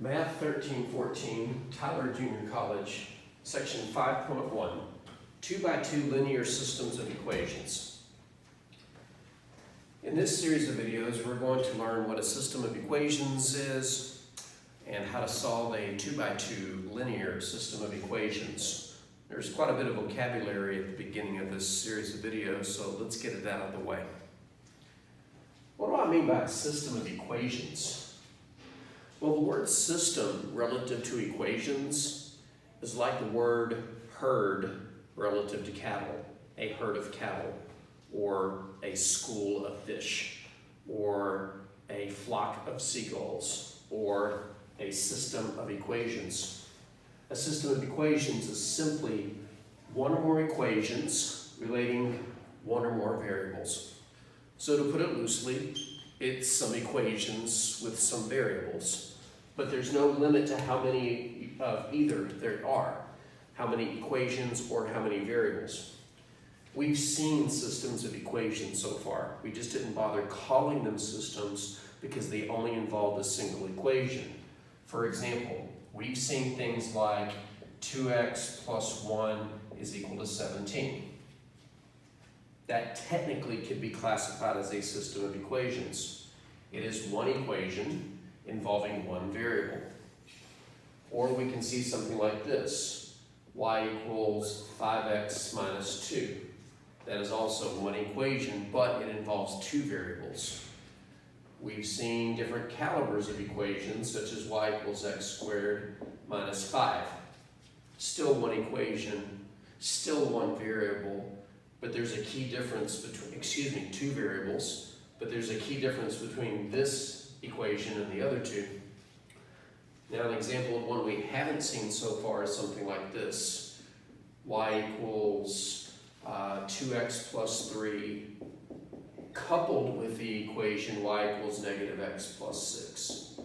Math 1314, Tyler Junior College, Section 5.1, 2x2 linear systems of equations. In this series of videos, we're going to learn what a system of equations is and how to solve a 2x2 linear system of equations. There's quite a bit of vocabulary at the beginning of this series of videos, so let's get it out of the way. What do I mean by a system of equations? Well, the word system relative to equations is like the word herd relative to cattle, a herd of cattle, or a school of fish, or a flock of seagulls, or a system of equations. A system of equations is simply one or more equations relating one or more variables. So to put it loosely, it's some equations with some variables, but there's no limit to how many of either there are, how many equations or how many variables. We've seen systems of equations so far. We just didn't bother calling them systems because they only involved a single equation. For example, we've seen things like 2x plus 1 is equal to 17. That technically could be classified as a system of equations. It is one equation involving one variable. Or we can see something like this, y equals 5x minus 2. That is also one equation, but it involves two variables. We've seen different calibers of equations, such as y equals x squared minus 5. Still one equation, still one variable, but there's a key difference between, two variables, but there's a key difference between this equation and the other two. Now an example of one we haven't seen so far is something like this. Y equals 2x plus 3 coupled with the equation y equals negative x plus 6.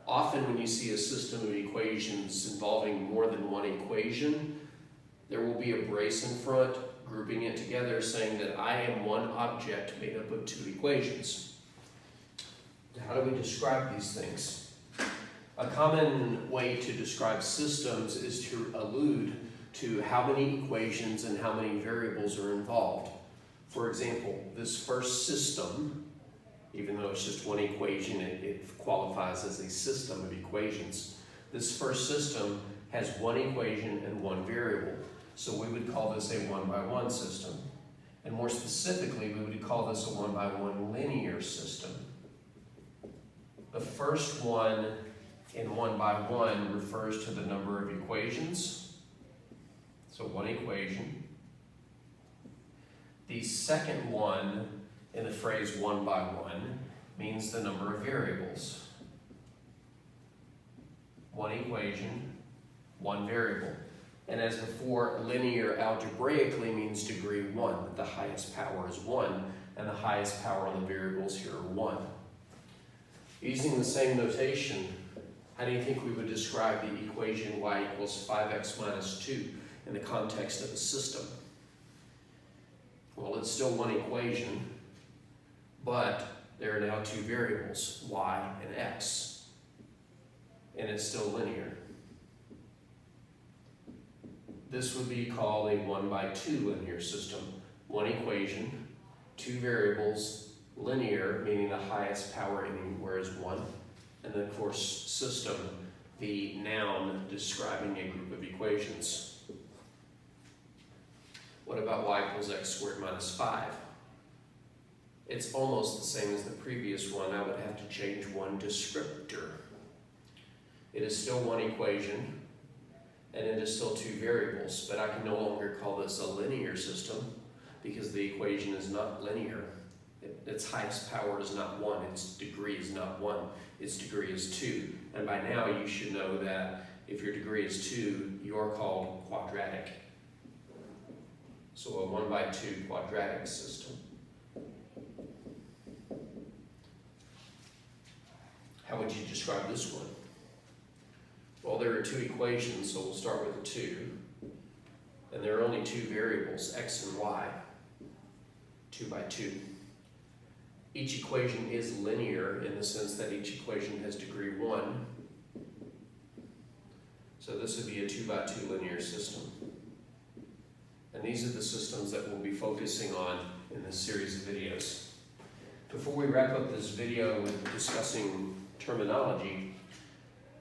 Often when you see a system of equations involving more than one equation, there will be a brace in front grouping it together saying that I am one object made up of two equations. How do we describe these things? A common way to describe systems is to allude to how many equations and how many variables are involved. For example, this first system, even though it's just one equation, it qualifies as a system of equations. This first system has one equation and one variable. So we would call this a one-by-one system. And more specifically, we would call this a one-by-one linear system. The first one in one-by-one refers to the number of equations. So one equation. The second one in the phrase one-by-one means the number of variables. One equation, one variable. And as before, linear algebraically means degree 1, that the highest power is 1, and the highest power on the variables here are 1. Using the same notation, how do you think we would describe the equation y equals 5x minus 2 in the context of a system? Well, it's still one equation, but there are now two variables, y and x, and it's still linear. This would be called a 1x2 linear system. One equation, two variables, linear, meaning the highest power anywhere is 1. And then, of course, system, the noun describing a group of equations. What about y equals x squared minus 5? It's almost the same as the previous one. I would have to change one descriptor. It is still one equation, and it is still two variables, but I can no longer call this a linear system because the equation is not linear. Its highest power is not 1, its degree is not 1, its degree is 2. And by now you should know that if your degree is 2, you're called quadratic. So a 1x2 quadratic system. How would you describe this one? Well, there are two equations, so we'll start with the 2. And there are only two variables, x and y, 2x2. Each equation is linear in the sense that each equation has degree 1. So this would be a 2 by 2 linear system. And these are the systems that we'll be focusing on in this series of videos. Before we wrap up this video with discussing terminology,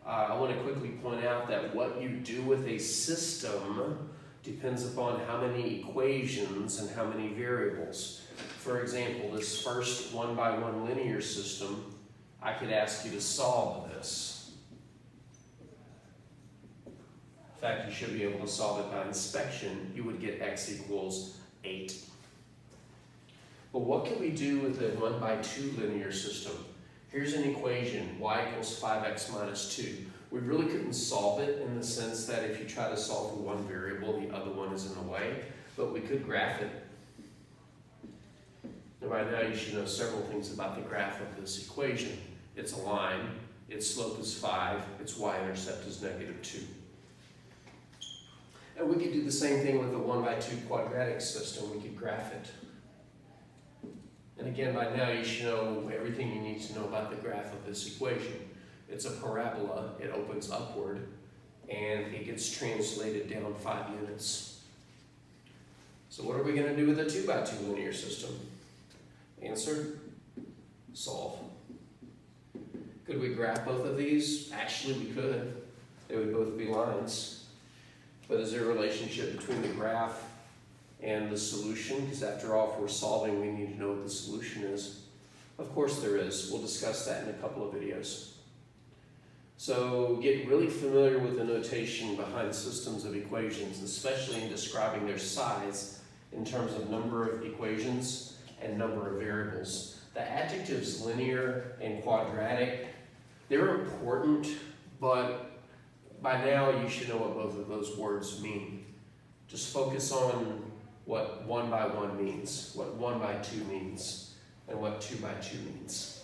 I want to quickly point out that what you do with a system depends upon how many equations and how many variables. For example, this first 1 by 1 linear system, I could ask you to solve this. In fact, you should be able to solve it by inspection. You would get x equals 8. But what can we do with a 1 by 2 linear system? Here's an equation, y equals 5x minus 2. We really couldn't solve it in the sense that if you try to solve for one variable, the other one is in the way, but we could graph it. And by now you should know several things about the graph of this equation. It's a line, its slope is 5, its y-intercept is -2. And we could do the same thing with a 1 by 2 quadratic system. We could graph it. And again, by now you should know everything you need to know about the graph of this equation. It's a parabola, it opens upward, and it gets translated down 5 units. So what are we going to do with a 2 by 2 linear system? Answer, solve. Could we graph both of these? Actually, we could. They would both be lines. But is there a relationship between the graph and the solution? Because after all, if we're solving, we need to know what the solution is. Of course there is. We'll discuss that in a couple of videos. So get really familiar with the notation behind systems of equations, especially in describing their size in terms of number of equations and number of variables. The adjectives linear and quadratic, they're important, but by now you should know what both of those words mean. Just focus on what 1 by 1 means, what 1 by 2 means, and what 2 by 2 means.